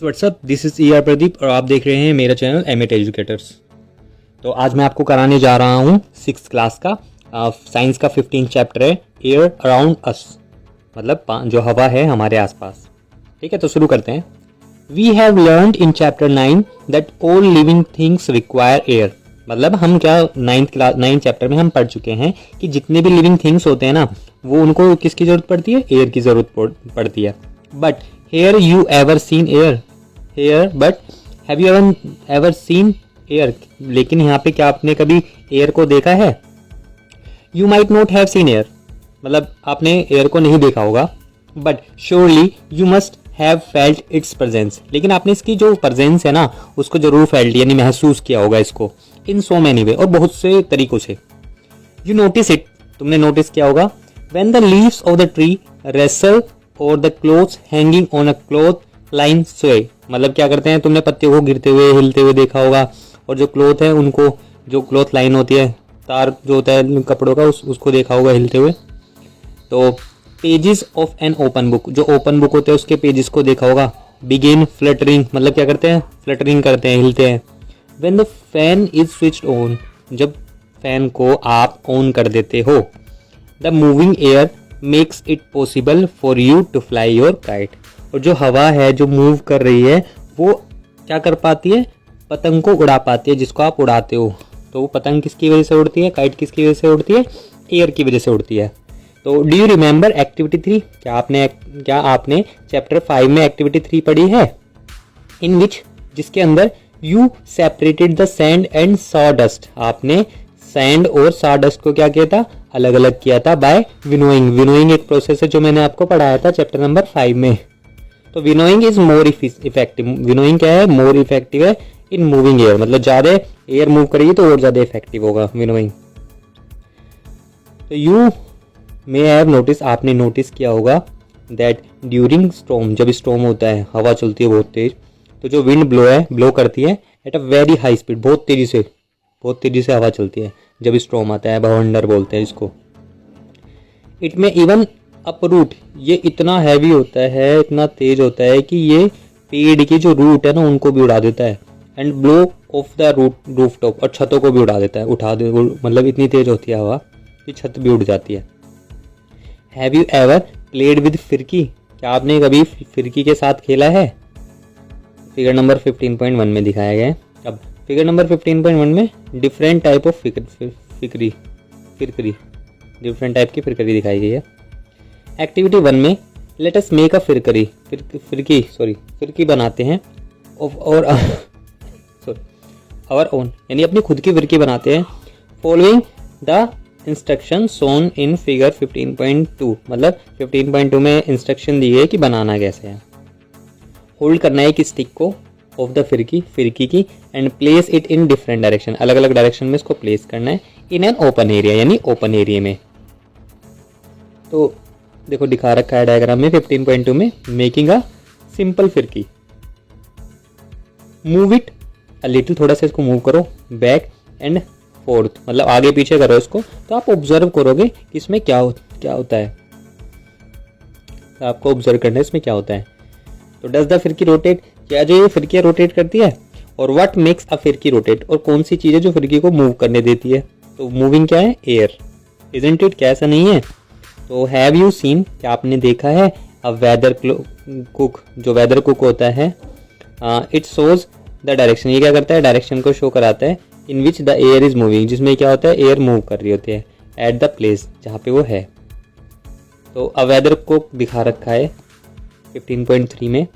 WhatsApp, this is ER Pradeep और आप देख रहे हैं मेरा चैनल एमएट एजुकेटर्स। तो आज मैं आपको कराने जा रहा हूँ 6th क्लास का साइंस का 15 चैप्टर है एयर अराउंड अस, मतलब जो हवा है हमारे आसपास। ठीक है, तो शुरू करते हैं। We have learned in chapter 9 that all living things require air. मतलब हम क्या 9th चैप्टर में हम पढ़ चुके हैं कि जितने भी लिविंग थिंग्स होते हैं ना, वो उनको किसकी जरूरत पड़ती है? एयर की जरूरत पड़ती है। But here you ever seen air air but have you ever seen air. लेकिन यहाँ पे क्या आपने कभी एयर को देखा है? You might not have seen air, मतलब आपने एयर को नहीं देखा होगा, but surely you must have felt it's presence. लेकिन आपने इसकी जो प्रेजेंस है ना, उसको जरूर फेल्ट यानी महसूस किया होगा इसको, इन सो मैनी वे, और बहुत से तरीकों से। यू नोटिस इट, तुमने नोटिस किया होगा। When the leaves of the tree rustle और the clothes hanging on a cloth line sway, मतलब क्या करते हैं, तुमने पत्तियों को गिरते हुए हिलते हुए देखा होगा, और जो क्लॉथ है उनको, जो क्लॉथ लाइन होती है, तार जो होता है कपड़ों का, उसको देखा होगा हिलते हुए। तो pages of an open book, जो ओपन बुक होते हैं उसके पेजेस को देखा होगा। बिगिन फ्लटरिंग, मतलब क्या करते हैं? फ्लटरिंग करते हैं, हिलते हैं। When the fan is switched on, जब फैन को आप ऑन कर देते हो। The moving air makes it possible for you to fly your kite, और जो हवा है जो मूव कर रही है वो क्या कर पाती है? पतंग को उड़ा पाती है, जिसको आप उड़ाते हो। तो पतंग किसकी वजह से उड़ती है? काइट किसकी वजह से उड़ती है? एयर की वजह से उड़ती है। तो डू यू रिमेंबर एक्टिविटी 3? क्या आपने चैप्टर 5 में एक्टिविटी 3 पढ़ी है? इन विच, जिसके अंदर you separated the sand and sawdust, आपने सैंड और सॉडस्ट को क्या किया था? अलग अलग किया था बाय विनोइंग। विनोइंग एक प्रोसेस है जो मैंने आपको पढ़ाया था चैप्टर नंबर 5 में। तो winnowing is more effective. Winnowing क्या है? मोर इफेक्टिव है इन मूविंग एयर, मतलब ज्यादा एयर मूव करेगी तो और ज्यादा इफेक्टिव होगा विनोइंग। तो यू मे हैव नोटिस, आपने नोटिस किया होगा दैट ड्यूरिंग स्टॉर्म, जब स्टॉर्म होता है, हवा चलती है बहुत तेज, तो जो विंड ब्लो करती है at a very high speed, बहुत तेजी से हवा चलती है जब स्टॉर्म आता है। बवंडर बोलते हैं इसको। इट में इवन अपरूट, ये इतना हैवी होता है, इतना तेज होता है कि ये पेड़ की जो रूट है ना उनको भी उड़ा देता है। And blow of the roof top, और छतों को भी उड़ा देता है, मतलब इतनी तेज होती है हवा कि छत भी उड़ जाती है। Have you ever played with फिरकी, क्या आपने कभी फिरकी के साथ खेला है? फिगर नंबर 15.1 में दिखाया गया है। अब फिगर नंबर 15.1 में डिफरेंट टाइप ऑफ फिरकरी, डिफरेंट टाइप की फिरकरी दिखाई गई है। एक्टिविटी 1 में लेट अस मेक अ फिरकी बनाते हैं और आवर ओन, यानी अपनी खुद की फिरकी बनाते हैं। Following the instruction shown in figure 15.2, मतलब 15.2 में इंस्ट्रक्शन दी है कि बनाना कैसे है। होल्ड करना है एक स्टिक को ऑफ द फिरकी की, and place it in different direction, अलग अलग डायरेक्शन में इसको प्लेस करना है। इन एन ओपन एरिया, यानी ओपन एरिया में। तो देखो दिखा रखा है डायग्राम में 15.2 में, मेकिंग अ सिंपल फिरकी। मूव इट अ लिटिल, थोड़ा सा इसको मूव करो, बैक एंड फोर्थ, मतलब आगे पीछे करो इसको, तो आप ऑब्जर्व करोगे कि इसमें क्या होता है। तो आपको ऑब्जर्व करना है इसमें क्या होता है। तो डज द फिरकी रोटेट, क्या जो ये फिरकी रोटेट करती है? और व्हाट मेक्स अ फिरकी रोटेट, और कौन सी चीज है जो फिरकी को मूव करने देती है? तो मूविंग क्या है? एयर, इजंट इट, क्या ऐसा नहीं है? तो हैव यू सीन, क्या आपने देखा है? अ वेदर कुक, जो वेदर कुक होता है, इट शोज द डायरेक्शन, ये क्या करता है? डायरेक्शन को शो कराता है। In which the air is moving, जिसमें क्या होता है? एयर मूव कर रही होती है एट द प्लेस, जहाँ पे वो है। तो अ वेदर कुक दिखा रखा है 15.3 में।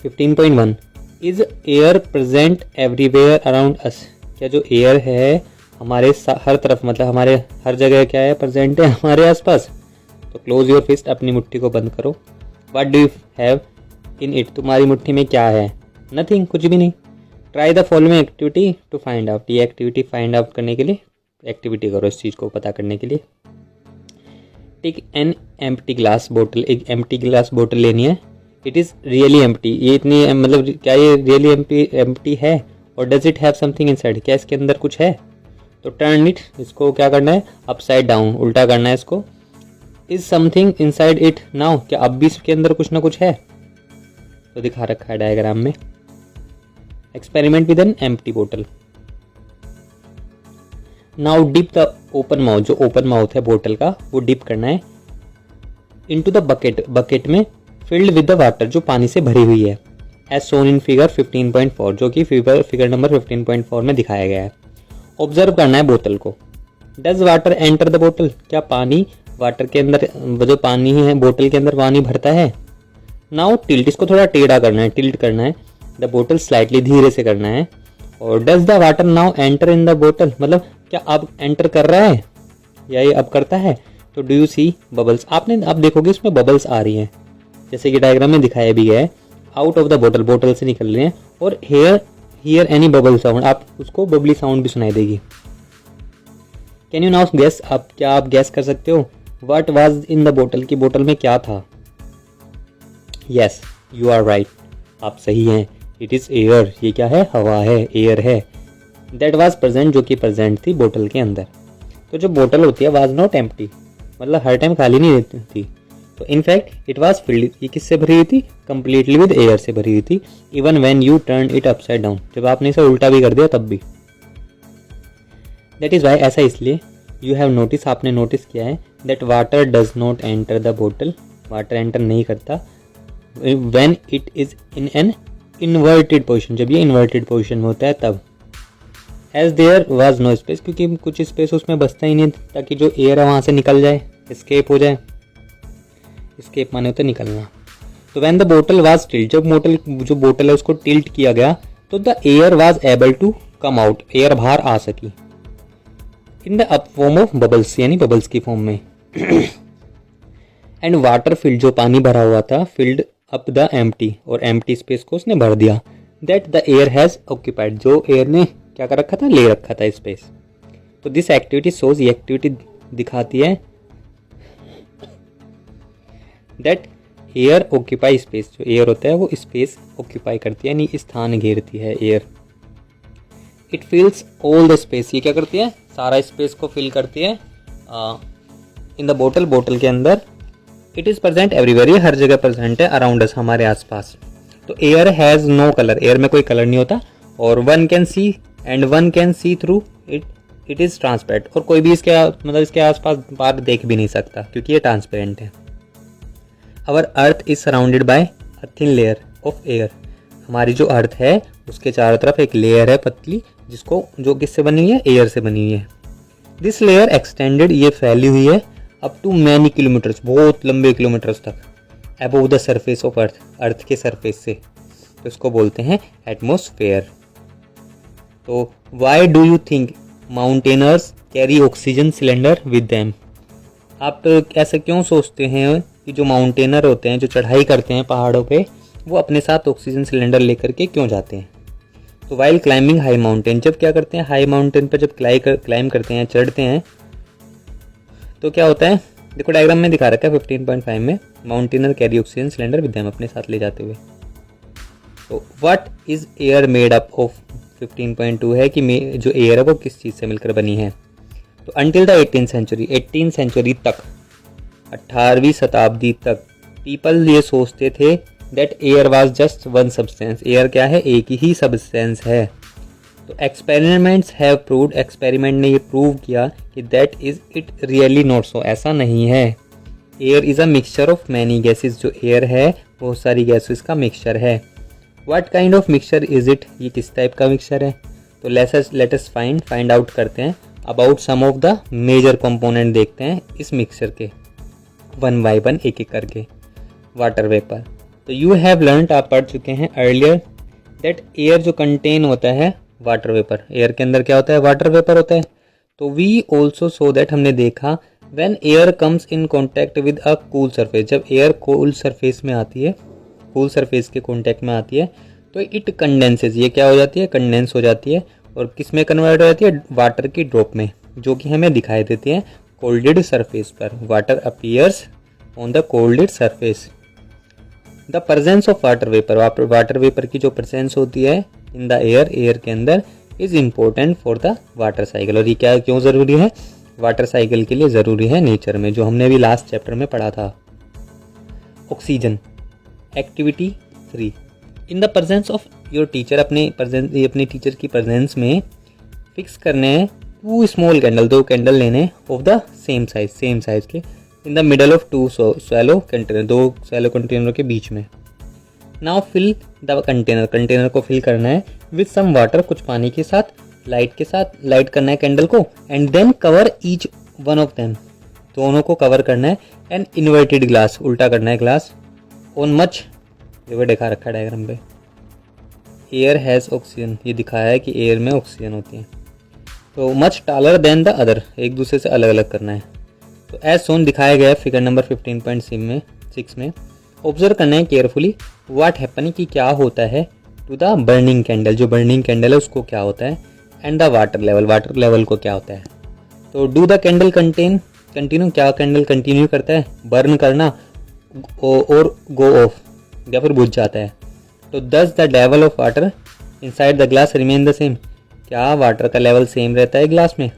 15.1 is air present everywhere around us, क्या जो एयर है हमारे हर तरफ, मतलब हमारे हर जगह क्या है? प्रेजेंट है हमारे आसपास। तो क्लोज योर फिस्ट, अपनी मुट्ठी को बंद करो। What do you have in it, तुम्हारी मुट्ठी में क्या है? नथिंग, कुछ भी नहीं। Try the following activity to find out, ये एक्टिविटी फाइंड आउट करने के लिए एक्टिविटी करो, इस चीज़ को पता करने के लिए। टेक एन एम्प्टी ग्लास बोतल, एक एम्प्टी ग्लास बोतल लेनी है। इट इज़ रियली एम्प्टी, ये इतनी, मतलब क्या ये रियली एम्प्टी है? और does it have something inside, क्या इसके अंदर कुछ है? तो टर्न इट, इसको क्या करना है? अपसाइड डाउन, उल्टा करना है इसको। Is something inside it now, क्या अब भी इसके अंदर कुछ ना कुछ है? तो दिखा रखा है डायग्राम में। एक्सपेरिमेंट विद एन एम्प्टी बोतल। Now dip the open mouth, जो ओपन माउथ है बोतल का वो डिप करना है इनटू द बकेट, बकेट में फिल्ड विद द वाटर, जो पानी से भरी हुई है, एज शोन इन फिगर 15.4, जो कि फिगर नंबर 15.4 में दिखाया गया है। ऑब्जर्व करना है बोतल को। डज वाटर एंटर द बोतल, क्या पानी वाटर के अंदर, जो पानी है बोतल के अंदर पानी भरता है। नाउ टिल्ट, इसको थोड़ा टेढ़ा करना है, टिल्ट करना है द बोतल स्लाइटली, धीरे से करना है। और does the water now enter in the बोतल, मतलब क्या अब एंटर कर रहा है या ये अब करता है। तो डू यू सी बबल्स, आपने अब देखोगे इसमें बबल्स आ रही हैं, जैसे कि डायग्राम में दिखाया भी गया है। आउट ऑफ द बोतल, बोतल से निकल रहे हैं। और हियर एनी बबल साउंड, आप उसको बबली साउंड भी सुनाई देगी। कैन यू नाउ गेस, अब क्या आप गैस कर सकते हो व्हाट वाज इन द बोतल, की बोतल में क्या था। यस यू आर राइट, आप सही हैं। इट इज एयर, ये क्या है, हवा है, एयर है। दैट वाज प्रेजेंट, जो कि प्रेजेंट थी बोतल के अंदर। तो जो बोतल होती है वाज नॉट एम्प्टी, मतलब हर टाइम खाली नहीं रहती थी। तो इनफैक्ट इट वाज फिल्ड, ये किससे भरी हुई थी, कंप्लीटली विद एयर से भरी हुई थी। Even when U turn it upside down, जब आपने इसे उल्टा भी कर दिया तब भी। दैट इज वाई, ऐसा इसलिए, यू हैव नोटिस, आपने नोटिस किया है, that water does not enter the बोतल, वाटर एंटर नहीं करता when it is in an inverted position, जब ये इन्वर्टेड पोजिशन में होता है तब। As there was no space, क्योंकि कुछ स्पेस उसमें बचता ही नहीं, ताकि जो एयर है वहाँ से निकल जाए, एस्केप हो जाए। एस्केप माने होता है निकलना। तो व्हेन द बोतल वाज टिल्ट, जब जो बोतल है उसको टिल्ट किया गया, तो the air was able to come out, air बाहर आ सकी in the up form of bubbles, यानी बबल्स की फॉर्म में। एंड वाटर फिल्ड, जो पानी भरा हुआ था, फिल्ड अप द एम्प्टी, और एम्प्टी स्पेस को उसने भर दिया। That the air has occupied, जो एयर ने क्या कर रखा था, ले रखा था स्पेस। तो दिस एक्टिविटी सोज, ये एक्टिविटी दिखाती है दैट एयर ऑक्यूपाई स्पेस, जो एयर होता है वो स्पेस ऑक्यूपाई करती है, यानी स्थान घेरती है air. It fills all the space, ये क्या करती है, सारा स्पेस को फिल करती है इन द बोतल, बोतल के अंदर। इट इज प्रेजेंट एवरीवेयर, ये हर जगह प्रेजेंट है अराउंड अस, हमारे आसपास। तो air has no colour, air में कोई कलर नहीं होता। और one can see and one can see through it, it is transparent, और कोई भी इसके मतलब इसके आसपास बाहर देख भी नहीं सकता, क्योंकि ये ट्रांसपेरेंट है। Our earth is surrounded by a thin layer of air, हमारी जो अर्थ है उसके चारों तरफ एक लेयर है पतली, जिसको, जो किससे बनी हुई है, एयर से बनी हुई है। दिस लेयर एक्सटेंडेड, ये फैली हुई है अप टू मैनी किलोमीटर्स, बहुत लंबे किलोमीटर्स तक, above the surface of earth, earth के सरफेस से। तो इसको बोलते हैं एटमॉस्फेयर। तो why do you think mountaineers carry oxygen cylinder with them, आप ऐसे क्यों सोचते हैं कि जो माउंटेनर होते हैं, जो चढ़ाई करते हैं पहाड़ों पे, वो अपने साथ ऑक्सीजन सिलेंडर लेकर के क्यों जाते हैं। तो वाइल क्लाइंबिंग हाई माउंटेन, जब क्या करते हैं, हाई माउंटेन पर जब क्लाइंब करते हैं, चढ़ते हैं, तो क्या होता है, देखो डायग्राम में दिखा रखा है 15.5 में, mountaineer carry oxygen cylinder with them, अपने साथ ले जाते हुए। तो what is air made up of, 15.2 है कि जो एयर है वो किस चीज़ से मिलकर बनी है। तो until the 18th century, 18th century तक, 18वीं शताब्दी तक, पीपल ये सोचते थे that air was just one substance, air क्या है, एक ही सब्सटेंस है। तो एक्सपेरिमेंट्स हैव प्रूव्ड, एक्सपेरिमेंट ने ये प्रूव किया कि that is it really not so, ऐसा नहीं है। Air is a mixture of many gases, जो एयर है बहुत सारी गैसेस का मिक्सचर है। What kind of mixture is it, ये किस टाइप का मिक्सचर है। तो लेट अस फाइंड आउट करते हैं about some of the major component, देखते हैं इस मिक्सचर के वन बाय वन, एक एक करके। वाटर वेपर, तो यू हैव लर्नड, आप पढ़ चुके हैं अर्लियर, दैट एयर जो कंटेन होता है वाटर वेपर, एयर के अंदर क्या होता है, वाटर वेपर होता है। तो वी ऑल्सो सो दैट, हमने देखा, when air comes in contact with a cool surface, जब एयर कूल सरफेस में आती है, कूल सरफेस के कॉन्टैक्ट में आती है, तो इट कंडेंसेस, ये क्या हो जाती है, कंडेंस हो जाती है, और किस में कन्वर्ट हो जाती है, वाटर की ड्रॉप में, जो कि हमें दिखाई देती है कोल्डेड सरफेस पर। Water appears on the कोल्डेड surface. The presence of water vapour, water vapour की जो प्रेजेंस होती है इन द एयर, एयर के अंदर, is important for the water cycle. और ये क्या क्यों ज़रूरी है, वाटर साइकिल के लिए ज़रूरी है नेचर में, जो हमने अभी लास्ट चैप्टर में पढ़ा था। Oxygen, activity 3, in the presence of your teacher, अपने टीचर की प्रेजेंस में फिक्स करने हैं 2 स्मॉल कैंडल, 2 कैंडल लेने ऑफ द सेम साइज के in the middle of 2 shallow container, 2 shallow container के बीच में। नाउ फिल द कंटेनर को फिल करना है विथ सम वाटर, कुछ पानी के साथ, लाइट करना है कैंडल को, and then cover each one of them, दोनों को कवर करना है, एंड इन्वर्टेड ग्लास, उल्टा करना है ग्लास, ऑन मच, ये दिखा रखा है डायग्राम पे, एयर हैज़ ऑक्सीजन, ये दिखाया है कि एयर में ऑक्सीजन होती है, तो much taller than the other, एक दूसरे से अलग अलग करना है। तो एज सोन दिखाया गया है फिगर नंबर 15.6 में। ऑब्जर्व करना है केयरफुली व्हाट हैपन, कि क्या होता है टू द बर्निंग कैंडल, जो बर्निंग कैंडल है उसको क्या होता है, एंड द वाटर लेवल को क्या होता है। तो डू द कैंडल कंटिन्यू, क्या कैंडल कंटिन्यू करता है बर्न करना, और गो ऑफ या फिर बुझ जाता है। तो दस the level of water inside the glass remain the same, क्या वाटर का लेवल सेम रहता है ग्लास में।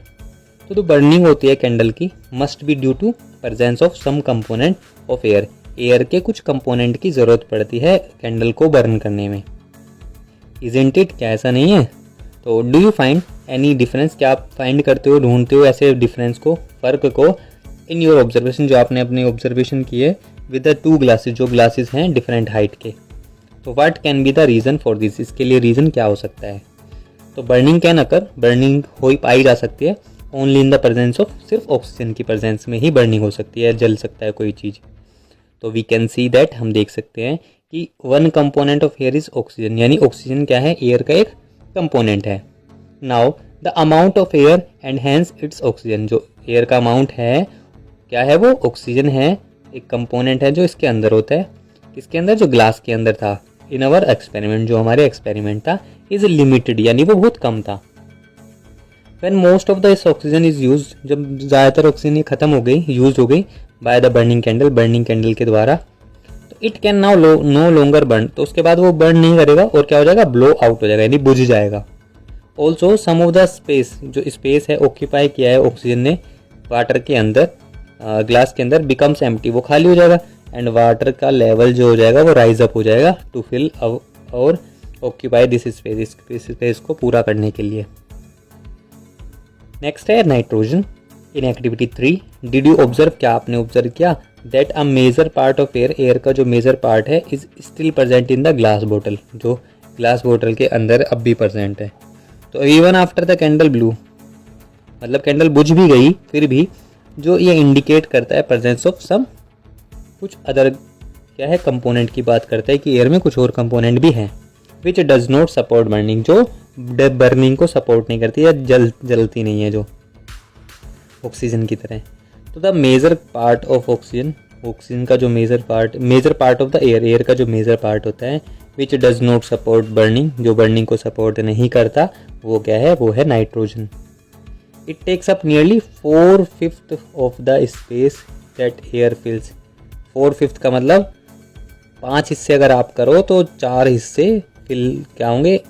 तो बर्निंग होती है कैंडल की must be due to presence of some component of air के कुछ कंपोनेंट की ज़रूरत पड़ती है कैंडल को बर्न करने में। इजंट इट, क्या ऐसा नहीं है। तो do you find any difference, क्या आप फाइंड करते हो, ढूंढते हो ऐसे डिफरेंस को, फ़र्क को, इन योर ऑब्जर्वेशन, जो आपने अपनी ऑब्जर्वेशन की है, विद द 2 ग्लासेस, जो ग्लासेस हैं डिफरेंट हाइट के। तो what can be the reason for this, इसके लिए रीज़न क्या हो सकता है। तो बर्निंग कैन अकर, बर्निंग हो पाई जा सकती है only in the presence of, सिर्फ ऑक्सीजन की प्रेजेंस में ही बर्निंग हो सकती है, जल सकता है कोई चीज़। तो वी कैन सी दैट, हम देख सकते हैं कि one component of air is oxygen, यानी ऑक्सीजन क्या है, एयर का एक कंपोनेंट है। Now the amount of air and hence its oxygen, जो एयर का अमाउंट है क्या है, वो ऑक्सीजन है, एक कंपोनेंट है जो इसके अंदर होता है, किसके अंदर, जो ग्लास के अंदर था। इन अवर एक्सपेरिमेंट, जो हमारे एक्सपेरिमेंट था, इज लिमिटेड, यानी वो बहुत कम था। When most of this oxygen is used, जब ज़्यादातर ऑक्सीजन खत्म हो गई, यूज हो गई बाय द बर्निंग कैंडल के द्वारा, तो it can now no longer burn, तो उसके बाद वो बर्न नहीं करेगा और क्या हो जाएगा, ब्लो आउट हो जाएगा, यानी बुझ जाएगा। Also some of the space, जो स्पेस है ऑक्यूपाई किया है ऑक्सीजन ने वाटर के अंदर, ग्लास के अंदर, बिकम्स एम्प्टी, वो खाली हो जाएगा, एंड वाटर का लेवल जो हो जाएगा वो राइज अप हो जाएगा टू फिल और ऑक्यूपाई दिस स्पेस को पूरा करने के लिए। नेक्स्ट है nitrogen. In activity 3 did you observe, क्या आपने ऑब्जर्व किया, that a major part of air का जो मेजर पार्ट है is still present in the glass बोतल, जो ग्लास बोतल के अंदर अब भी प्रेजेंट है। तो even after the candle blue, मतलब कैंडल बुझ भी गई फिर भी जो ये इंडिकेट करता है प्रेजेंस ऑफ सम कुछ अदर, क्या है, कंपोनेंट की बात करता है कि एयर में कुछ और कंपोनेंट भी हैं, विच डज नॉट सपोर्ट बर्निंग, जो बर्निंग को सपोर्ट नहीं करती या जलती नहीं है, जो ऑक्सीजन की तरह। तो the major part of oxygen का जो major part of the air का जो मेजर पार्ट होता है, which does not support burning, जो बर्निंग को सपोर्ट नहीं करता, वो क्या है, वो है nitrogen. It takes up nearly 4/5 of the space that air fills. 4/5 का मतलब 5 हिस्से अगर आप करो तो 4 हिस्से फिल क्या होंगे,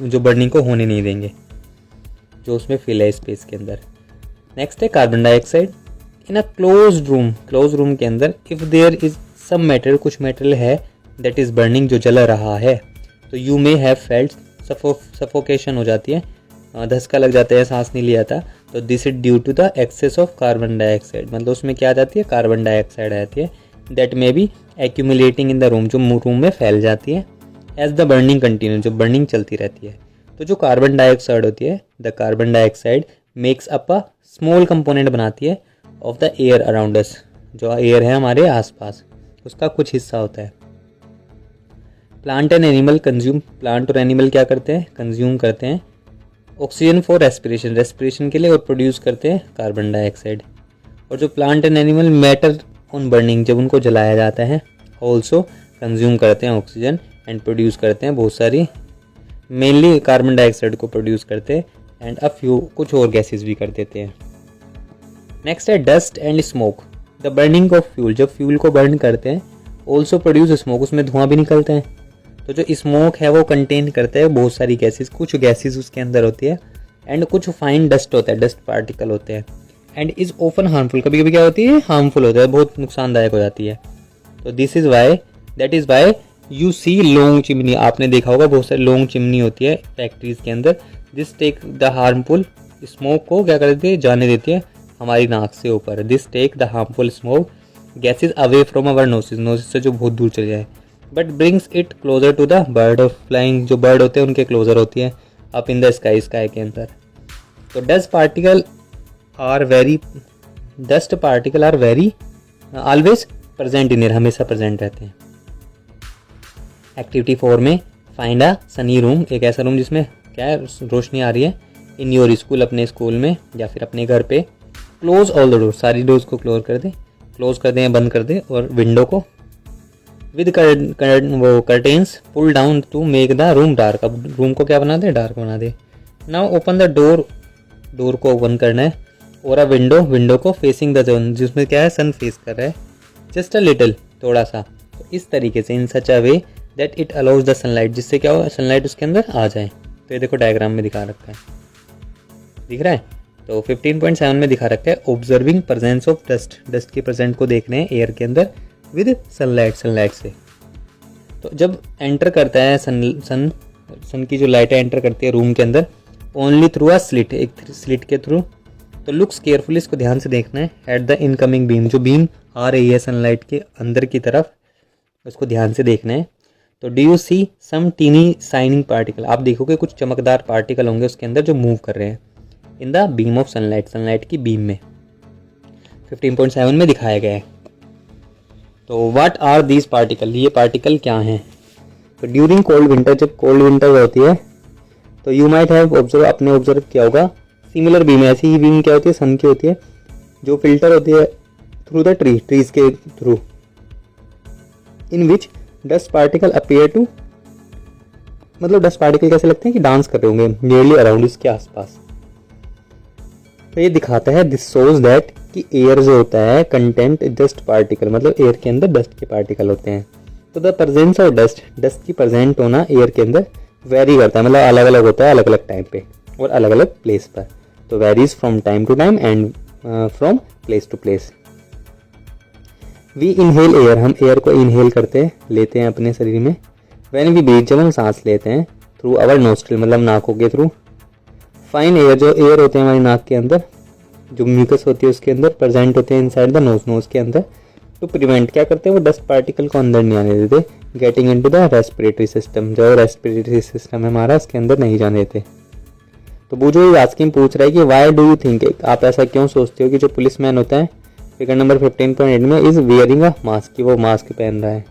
जो बर्निंग को होने नहीं देंगे, जो उसमें फिल है स्पेस के अंदर। नेक्स्ट है carbon dioxide. In a close room के अंदर if there is some material, कुछ मैटेरियल है दैट इज बर्निंग, जो जल रहा है, तो you may have felt suffocation हो जाती है, धसका लग जाता है, सांस नहीं लिया था। तो this is due to the excess of carbon dioxide, मतलब उसमें क्या आ जाती है, कार्बन डाइऑक्साइड आती है, that may be accumulating in the room, जो रूम में फैल जाती है, एज द बर्निंग कंटिन्यू, जो बर्निंग चलती रहती है। तो जो कार्बन डाइऑक्साइड होती है, the carbon dioxide makes up a small component बनाती है of the air around us, जो एयर है हमारे आसपास, उसका कुछ हिस्सा होता है। Plant and animal consume, plant और एनिमल क्या करते हैं, कंज्यूम करते हैं ऑक्सीजन फॉर रेस्पिरेशन के लिए, और प्रोड्यूस करते हैं कार्बन डाइऑक्साइड। और जो plant and animal matter on burning, जब उनको जलाया जाता है, ऑल्सो कंज्यूम करते हैं ऑक्सीजन एंड प्रोड्यूस करते हैं बहुत सारी, मेनली कार्बन डाइऑक्साइड को प्रोड्यूस करते हैं, एंड अ फ्यू कुछ और गैसेस भी कर देते हैं। नेक्स्ट है dust and smoke. The burning of fuel, जब फ्यूल को बर्न करते हैं, ऑल्सो प्रोड्यूस स्मोक, उसमें धुआं भी निकलता है। तो जो स्मोक है वो कंटेन करता है बहुत सारी गैसेस, कुछ गैसेस उसके अंदर होती है, एंड कुछ फाइन डस्ट होता है, डस्ट पार्टिकल होते हैं, एंड इज ओपन हार्मफुल, कभी कभी क्या होती है, हार्मफुल होता है, बहुत नुकसानदायक हो जाती है। तो that is why you see long chimney, आपने देखा होगा बहुत सारी लॉन्ग चिमनी होती है फैक्ट्रीज के अंदर। This take the harmful smoke को क्या कर देती है, जाने देती है हमारी नाक से ऊपर। This take the harmful smoke gases away from our noses, noses से जो बहुत दूर चले जाए। But brings it closer to the bird of flying, जो बर्ड होते हैं उनके क्लोजर होती है up in the sky, sky के अंदर। तो dust particle are very always present in air, हमेशा प्रेजेंट रहते हैं। एक्टिविटी 4 में फाइंड अ सनी रूम, एक ऐसा रूम जिसमें क्या है, रोशनी आ रही है। इन योर स्कूल, अपने स्कूल में या फिर अपने घर पे। क्लोज ऑल द डोर, सारी डोर्स को क्लोज कर दे, क्लोज कर दें या बंद कर दे, और विंडो को विद वो curtains pull down to make the room dark, अब रूम को क्या बना दे, डार्क बना दे। Now open the door, door को ओपन करना है। और अ विंडो, विंडो को फेसिंग द सन, जिसमें क्या है, सन फेस कर रहा है। जस्ट अ लिटिल, थोड़ा सा। तो इस तरीके से, in such a way that it allows the sunlight, जिससे क्या हो, सनलाइट उसके अंदर आ जाए। तो ये देखो डायग्राम में दिखा रखा है, दिख रहा है। तो 15.7 में दिखा रखा है observing presence of dust, dust की प्रेजेंट को देखने हैं एयर के अंदर विद सनलाइट, सनलाइट से। तो जब एंटर करता है सन की जो लाइट एंटर करती है रूम के अंदर, ओनली थ्रू अ स्लिट, एक स्लिट के थ्रू। तो लुक्स केयरफुली, इसको ध्यान से देखना है। एट द इनकमिंग बीम, जो बीम आ रही है सनलाइट के अंदर की तरफ, उसको ध्यान से देखना है। तो do you see some tiny shining particle, आप देखोगे कुछ चमकदार पार्टिकल होंगे उसके अंदर जो मूव कर रहे हैं in the beam of sunlight, sunlight की बीम में। 15.7 में दिखाया गया है। तो व्हाट आर दीज पार्टिकल, ये पार्टिकल क्या हैं। तो ड्यूरिंग कोल्ड विंटर, जब कोल्ड विंटर होती है, तो यू माइट हैव ऑब्जर्व, आपने ऑब्जर्व किया होगा, सिमिलर बीम, ऐसी ही बीम क्या होती है, सन की होती है, जो फिल्टर होती है थ्रू द ट्रीज के through, in which dust particle appear to, मतलब डस्ट पार्टिकल कैसे लगते हैं कि डांस कर रहे होंगे नियरली अराउंड, इसके आसपास। तो ये दिखाता है, दिस शोज दैट कि एयर जो होता है कंटेंट डस्ट पार्टिकल, मतलब एयर के अंदर डस्ट के पार्टिकल होते हैं। तो the presence of dust, dust की प्रेजेंट होना एयर के अंदर वेरी करता है, मतलब अलग अलग होता है अलग अलग टाइम पे और अलग अलग प्लेस पर। तो varies from time to time and from place to place. We inhale air, हम एयर को इनहेल करते लेते हैं अपने शरीर में। व्हेन वी ब्रीथ, जब हम सांस लेते हैं, थ्रू आवर नोस्ट्रिल, मतलब नाकों के थ्रू। फाइन एयर, जो एयर होते हैं हमारी नाक के अंदर, जो म्यूकस होती है उसके अंदर प्रेजेंट होते हैं इनसाइड द नोज, नोज के अंदर। टू प्रिवेंट, क्या करते हैं वो, डस्ट पार्टिकल को अंदर नहीं आने देते, getting into the respiratory system, जो रेस्पिरेटरी सिस्टम है हमारा, उसके अंदर नहीं जाने देते। तो बूझो ये आस्किंग पूछ रहा है कि वाई डू यू थिंक, आप ऐसा क्यों सोचते हो कि जो पुलिसमैन होता है फिगर नंबर 15.8 में, इज वेयरिंग अ मास्क, कि वो मास्क पहन रहा है।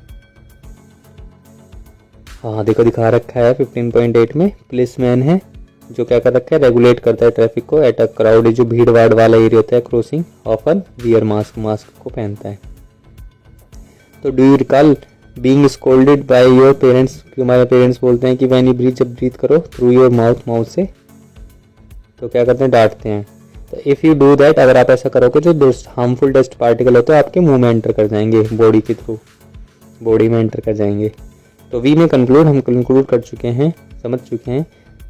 हाँ देखो दिखा रखा है 15.8 में, पुलिसमैन है जो क्या कर रखा है, रेगुलेट करता है ट्रैफिक को एट अ क्राउड, जो भीड़ भाड़ वाला एरिया होता है, crossing often wear mask, mask को पहनता है। तो do you recall being scolded by your parents, कि हमारे पेरेंट्स बोलते हैं कि व्हेन यू ब्रीथ, जब ब्रीथ करो थ्रू योर माउथ, माउथ से, तो क्या करते हैं, डांटते हैं। तो इफ़ यू डू दैट, अगर आप ऐसा करोगे जो डस्ट, हार्मफुल डस्ट पार्टिकल होते हैं आपके मुंह में एंटर कर जाएंगे, बॉडी के थ्रू, बॉडी में एंटर कर जाएंगे। तो वी में कंक्लूड, हम कंक्लूड कर चुके हैं, समझ चुके हैं।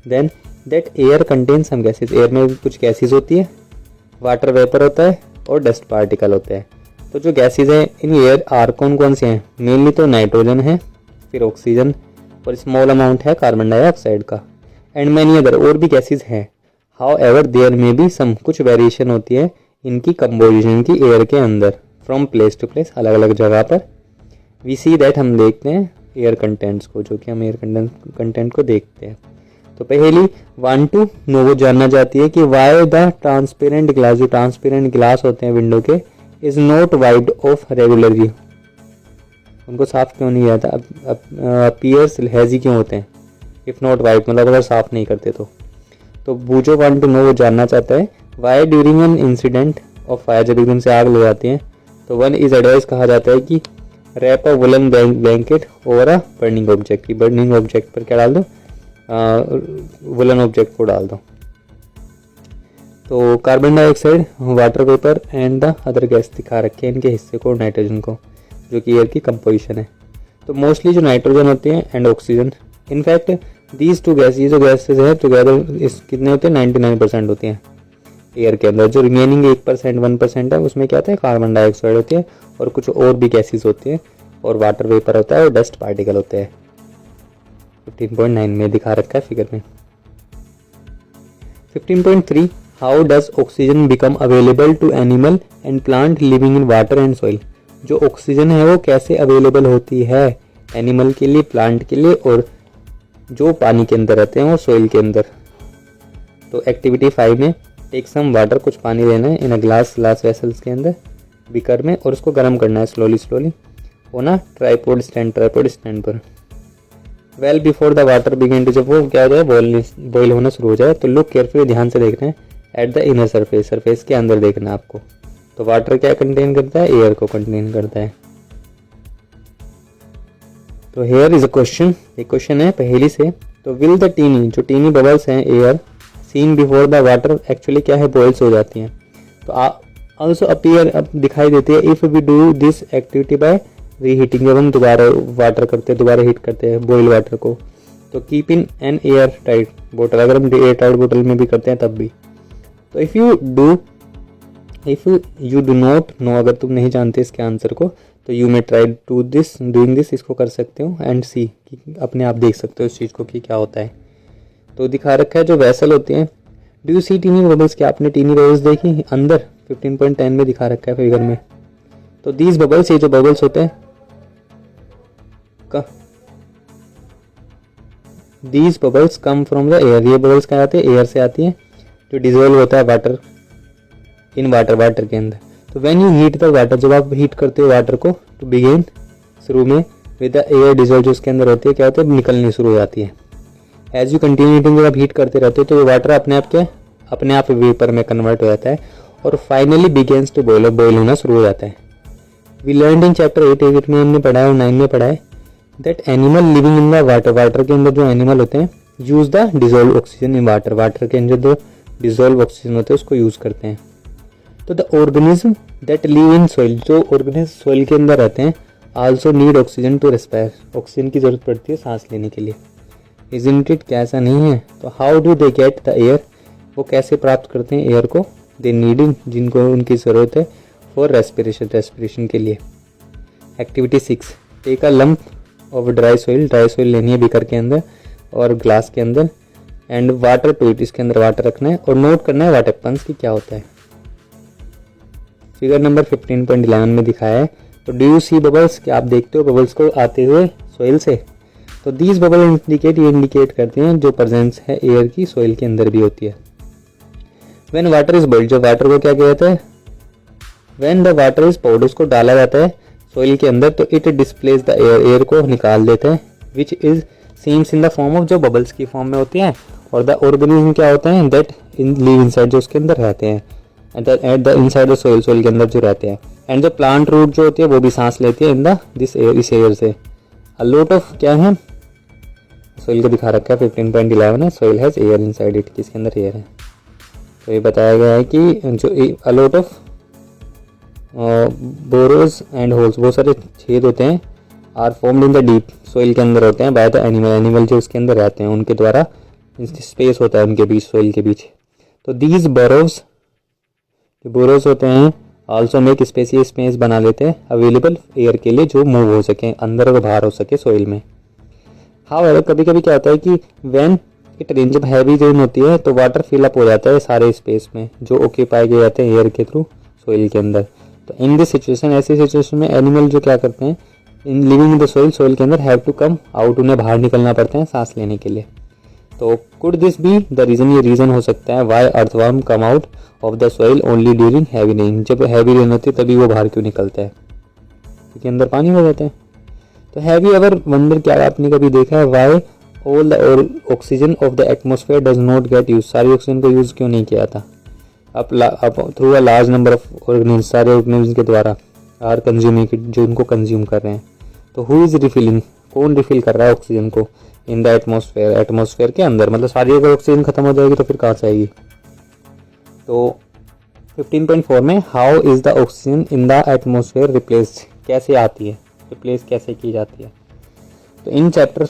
Then that air contain some gases, air में कुछ गैसेज होती है, वाटर वेपर होता है और डस्ट पार्टिकल होते हैं। तो जो गैसेज हैं इन एयर आर कौन कौन से हैं, मेनली तो नाइट्रोजन है, फिर ऑक्सीजन, और स्मॉल अमाउंट है कार्बन डाइऑक्साइड का, एंड मैनी अदर, और भी गैसेज हैं। हाउ एवर देयर में भी सम, कुछ वेरिएशन होती है इनकी कंपोजिशन की एयर के अंदर, फ्रॉम प्लेस टू प्लेस, अलग अलग जगह पर। वी सी दैट, हम देखते हैं एयर कंटेंट्स को, जो कि हम एयर कंटेंट को देखते हैं। तो पहली 1 to नो, वो जानना चाहती है कि वाई द ट्रांसपेरेंट ग्लास, जो ट्रांसपेरेंट ग्लास होते हैं विंडो के, is not wiped off regularly, उनको साफ क्यों नहीं किया था, अपीयर्स हैजी क्यों होते हैं, इफ नॉट वाइप्ड, मतलब अगर साफ नहीं करते तो बूझो 1 to नो, वो जानना चाहता है why during an incident of fire, जब एकदम से आग लग जाती है, तो वन इज एडवाइस, कहा जाता है कि wrap a woollen blanket over a burning object, की बर्निंग ऑब्जेक्ट पर क्या डाल दो, वुलन ऑब्जेक्ट को डाल दो। तो carbon dioxide, water vapour and the other gas दिखा रखे हैं इनके हिस्से को, नाइट्रोजन को, जो कि एयर की कंपोजिशन है। तो मोस्टली जो नाइट्रोजन होते हैं and oxygen, in fact these two gas, ये जो गैसेज है टुगेदर इस कितने होते हैं, 99% होती हैं एयर के अंदर। जो रिमेनिंग 1% 1% है उसमें क्या होता है, कार्बन डाइऑक्साइड होती है और कुछ और भी गैसेज होती हैं और वाटर वेपर होता है और डस्ट पार्टिकल होते हैं। 15.9 में दिखा रखा है फिगर में। 15.3 how does oxygen become available to animal and plant living in water and soil. जो ऑक्सीजन है वो कैसे अवेलेबल होती है एनिमल के लिए, प्लांट के लिए और जो पानी के अंदर रहते हैं वो सॉइल के अंदर। तो एक्टिविटी 5 में टेक सम वाटर, कुछ पानी लेना है इन अ ग्लास वेसल्स के अंदर, बीकर में, और उसको गर्म करना है स्लोली वो ना ट्राइपॉड स्टैंड पर। Well before the water begin to, जब वो क्या हो जाए बॉयल होना शुरू हो जाए तो लुक केयरफुली, ध्यान से देखना है एट द इनर सरफेस के अंदर देखना है आपको। तो वाटर क्या कंटेन करता है, एयर को कंटेन करता है। तो हेयर इज अ क्वेश्चन, एक क्वेश्चन है पहेली से। तो विल द टीनी, जो टीनी बबल्स हैं air seen before the water, actually क्या है बॉइल्स हो जाती हैं। तो ऑल्सो अपीयर, अब दिखाई देती है if we do this activity by reheating, जब हम दोबारा वाटर करते हैं, दोबारा हीट करते हैं बॉइल वाटर को। तो keep in an air tight बोतल, अगर हम एयर टाइट बोतल में भी करते हैं तब भी। तो if you do not know, अगर तुम नहीं जानते इसके आंसर को, तो you may try to doing this, इसको कर सकते हो एंड सी, अपने आप देख सकते हो इस चीज़ को कि क्या होता है। तो दिखा रखा है जो वेसल होती हैं। Do you see tiny bubbles, क्या आपने टीनी बबल्स देखी अंदर? 15.10 में दिखा रखा है फिगर में। तो दीज बबल्स, ये जो बबल्स होते हैं, these bubbles come from the air, ये बबल्स कहाँ आते हैं, एयर से आती है, जो डिजोल्व होता है वाटर इन वाटर के अंदर। तो when you heat the water, जब आप हीट करते हो वाटर को, तो बिगिन शुरू में विद द एयर डिजोल्व जो उसके अंदर होती है, क्या होता है निकलनी शुरू हो जाती है। एज यू कंटिन्यू हीटिंग, जब आप हीट करते रहते हो तो वाटर अपने आप वेपर में कन्वर्ट हो जाता है और फाइनली बिगेन्स टू बॉयल होना शुरू हो जाता है। वी लर्न इन चैप्टर 8 में हमने पढ़ा है और 9 में पढ़ा है that animal living in the water के अंदर जो एनिमल होते हैं use the dissolve oxygen in water के अंदर जो डिजोल्व ऑक्सीजन होते हैं उसको यूज करते हैं। तो the organism that live in soil, जो ऑर्गेनिज्म सॉइल के अंदर रहते हैं, also need oxygen to respire, oxygen की जरूरत पड़ती है सांस लेने के लिए। इजंट इट, क्या ऐसा नहीं है? तो how do they get the air, वो कैसे प्राप्त करते हैं एयर को? दे नीड इन, जिनको उनकी ज़रूरत है फॉर रेस्पिरेशन के लिए। Activity 6, take a lump of dry soil लेनी है बीकर के अंदर और ग्लास के अंदर, एंड वाटर टू इट, इसके अंदर वाटर रखना है और नोट करना है व्हाट हैपेंस की क्या होता है। फिगर नंबर 15.11 में दिखाया है। तो डू यू सी बबल्स, क्या आप देखते हो बबल्स को आते हुए सॉइल से? तो दीज बबल इंडिकेट करते हैं जो प्रेजेंस है एयर की सॉइल के अंदर भी होती है। व्हेन वाटर इज बॉइल्ड, जो वाटर को क्या कहते हैं, when the water is powder, उसको डाला जाता है सॉइल के अंदर, तो इट डिस्प्लेस द एयर को निकाल देता है, which is seems in the form of, जो बबल्स की फॉर्म में होती हैं। और द ऑर्गेनिज्म क्या होते हैं दैट लिव इनसाइड, जो उसके अंदर रहते हैं, at the inside the soil के अंदर जो रहते हैं। एंड जो प्लांट रूट जो होती है वो भी सांस लेती है इन द दिस एयर, इस एयर से। अ लॉट ऑफ क्या है, सॉइल को दिखा रखा है 15.11 है, soil has air inside it, किसके अंदर एयर है। तो ये बताया गया है कि जो a lot of burrows and holes, बहुत सारे छेद होते हैं, are formed in the deep, soil के अंदर होते हैं, बाय द एनिमल जो उसके अंदर रहते हैं उनके द्वारा, स्पेस होता है उनके बीच, सॉइल के बीच। तो दीज बोरोज, जो बोरोज होते हैं, आल्सो मेक स्पेस बना लेते हैं अवेलेबल एयर के लिए, जो मूव हो सके अंदर और बाहर हो सके सॉइल में। हाउएवर कभी कभी क्या होता है कि व्हेन इट रेन, जब हैवी रेन होती है तो वाटर फिल अप हो जाता है सारे स्पेस में जो ऑक्यूपाई किए जाते हैं एयर के थ्रू सॉइल के अंदर। तो इन दिस सिचुएशन, ऐसी सिचुएशन में एनिमल जो क्या करते हैं, in living in the soil के अंदर, हैव टू कम आउट, उन्हें बाहर निकलना पड़ता है सांस लेने के लिए। तो could this be the reason, ये रीज़न हो सकता है why earthworm come out of the soil only during heavy rain, जब हैवी रेन होती है तभी वो बाहर क्यों निकलता है, क्योंकि अंदर पानी हो जाता है। तो हैव यू एवर वंडर, क्या आपने कभी देखा है why all the oxygen of the atmosphere does not gate use, सारी ऑक्सीजन को यूज क्यों नहीं किया था? अब through a large number of organism, सारे ऑर्गेनिज्म के द्वारा आर कंज्यूमिंग, जो इनको कंज्यूम कर रहे हैं। तो हु इज रिफिलिंग, कौन रिफिल कर रहा है ऑक्सीजन को इन द एटमोसफेयर के अंदर, मतलब सारी अगर ऑक्सीजन खत्म हो जाएगी तो फिर कहाँ से आएगी। तो 15.4 में how is the oxygen in the atmosphere replace, कैसे आती है, रिप्लेस कैसे की जाती है। तो इन चैप्टर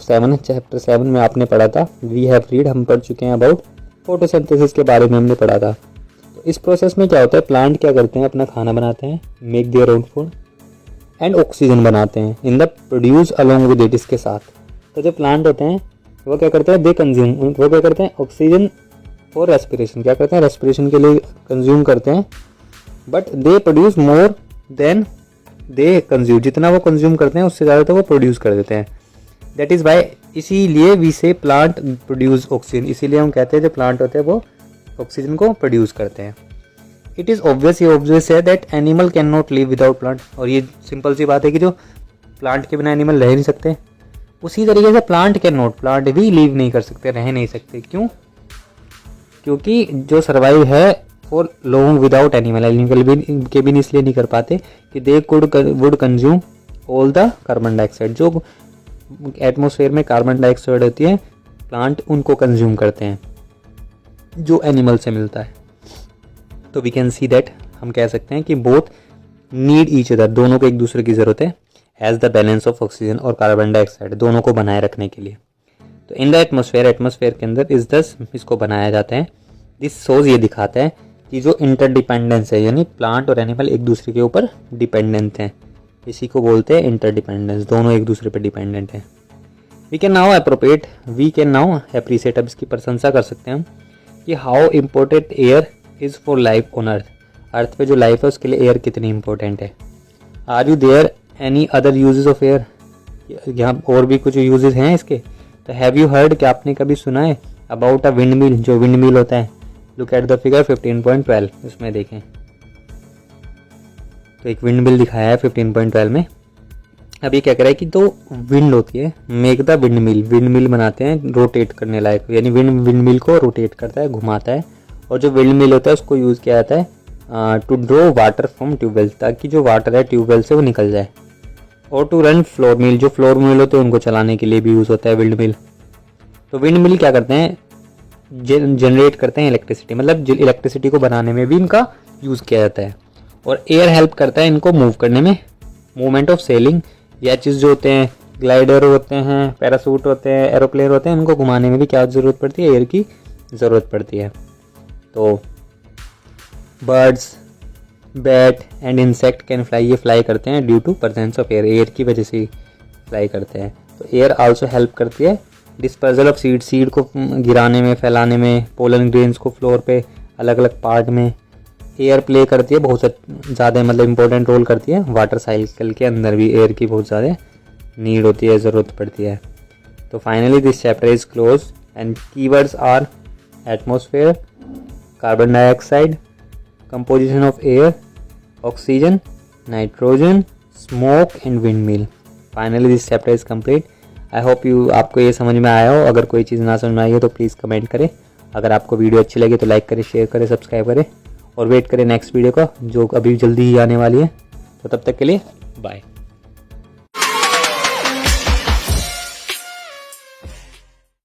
7 में आपने पढ़ा था, वी हैव रीड, हम पढ़ चुके हैं अबाउट फोटोसिंथेसिस के बारे में हमने पढ़ा था। तो इस प्रोसेस में क्या होता है, प्लांट क्या करते हैं, अपना खाना बनाते हैं, make their own food, and oxygen बनाते हैं in the produce along with it, इसके साथ। तो जो प्लांट होते हैं वो क्या करते हैं, दे कंज्यूम, वो क्या करते हैं ऑक्सीजन फॉर रेस्पिरेशन, क्या करते हैं रेस्पिरेशन के लिए कंज्यूम करते हैं, but they produce more than they consume, जितना वो कंज्यूम करते हैं उससे ज़्यादा तो वो प्रोड्यूस कर देते हैं। दैट इज़ वाई, इसीलिए वी से प्लांट प्रोड्यूस ऑक्सीजन, इसीलिए हम कहते हैं जो प्लांट होते हैं वो ऑक्सीजन को प्रोड्यूस करते हैं। इट इज़ ऑब्वियस है that animal can not live without plant, और ये सिंपल सी बात है कि जो प्लांट के बिना एनिमल रह नहीं सकते। उसी तरीके से प्लांट भी लिव नहीं कर सकते, रह नहीं सकते। क्यों? क्योंकि जो सर्वाइव है फॉर लॉन्ग विदाउट एनिमल के भी इसलिए नहीं कर पाते कि they would consume all the carbon dioxide, जो एटमॉस्फेयर में कार्बन डाइऑक्साइड होती है प्लांट उनको कंज्यूम करते हैं जो एनिमल से मिलता है। तो वी कैन सी दैट, हम कह सकते हैं कि बोथ नीड ईच अदर, दोनों को एक दूसरे की ज़रूरत है as the balance of oxygen और कार्बन डाइऑक्साइड, दोनों को बनाए रखने के लिए। तो इन द एटमॉस्फेयर के अंदर इस दस इसको बनाया जाता है। दिस सोज ये दिखाता है कि जो इंटरडिपेंडेंस है, यानी प्लांट और एनिमल एक दूसरे के ऊपर डिपेंडेंट हैं, इसी को बोलते हैं इंटरडिपेंडेंस, दोनों एक दूसरे पर डिपेंडेंट हैं। वी कैन नाउ एप्रिशिएट, अब इसकी प्रशंसा कर सकते हैं हम कि how important air is for life on earth पे जो लाइफ है उसके लिए एयर कितनी इंपॉर्टेंट है। Are you there any other uses of air, यहाँ और भी कुछ यूजेस हैं इसके। तो हैव यू हर्ड, क्या आपने कभी सुना है अबाउट अ विंड मिल, जो विंड मिल होता है। लुक एट द फिगर 15.12, इसमें देखें तो एक विंड मिल दिखाया है 15.12 में। अब ये क्या कह रहा है कि तो विंड होती है, मेक द विंड मिल बनाते हैं रोटेट करने लायक, यानी विंड मिल को रोटेट करता है, घुमाता है। और जो विंड मिल होता है उसको यूज़ किया जाता है to draw water from tubewell, ताकि जो वाटर है ट्यूबवेल से वो निकल जाए। और टू रन फ्लोर मिल, जो फ्लोर मिल होते हैं उनको चलाने के लिए भी यूज़ होता है विंड मिल। तो विंड मिल क्या करते हैं, जनरेट करते हैं इलेक्ट्रिसिटी, मतलब इलेक्ट्रिसिटी को बनाने में भी इनका यूज़ किया जाता है। और एयर हेल्प करता है इनको मूव करने में, मूवमेंट ऑफ सेलिंग, या चीज़ जो होते हैं ग्लाइडर होते हैं, पैरासूट होते हैं, एरोप्लेन होते हैं, इनको घुमाने में भी क्या ज़रूरत पड़ती है, एयर की ज़रूरत पड़ती है। तो birds, bat and insect can fly, ये फ्लाई करते हैं due to presence of air, air की वजह से फ्लाई करते हैं। तो एयर आल्सो हेल्प करती है डिस्पर्जल ऑफ सीड को गिराने में, फैलाने में, पोलन ग्रेन्स को फ्लोर पे अलग अलग पार्ट में एयर प्ले करती है, बहुत ज़्यादा मतलब इंपॉर्टेंट रोल करती है। वाटर साइकिल के अंदर भी एयर की बहुत ज़्यादा नीड होती है, ज़रूरत पड़ती है। तो finally this chapter is close and keywords are atmosphere, carbon dioxide, composition of air, oxygen, nitrogen, smoke and windmill. Finally this chapter is complete. I hope आपको ये समझ में आया हो। अगर कोई चीज़ ना समझ में आई हो तो प्लीज़ कमेंट करें। अगर आपको वीडियो अच्छी लगे तो लाइक करें, शेयर करें, सब्सक्राइब करें और वेट करें नेक्स्ट वीडियो का, जो अभी जल्दी ही आने वाली है। तो तब तक के लिए बाय।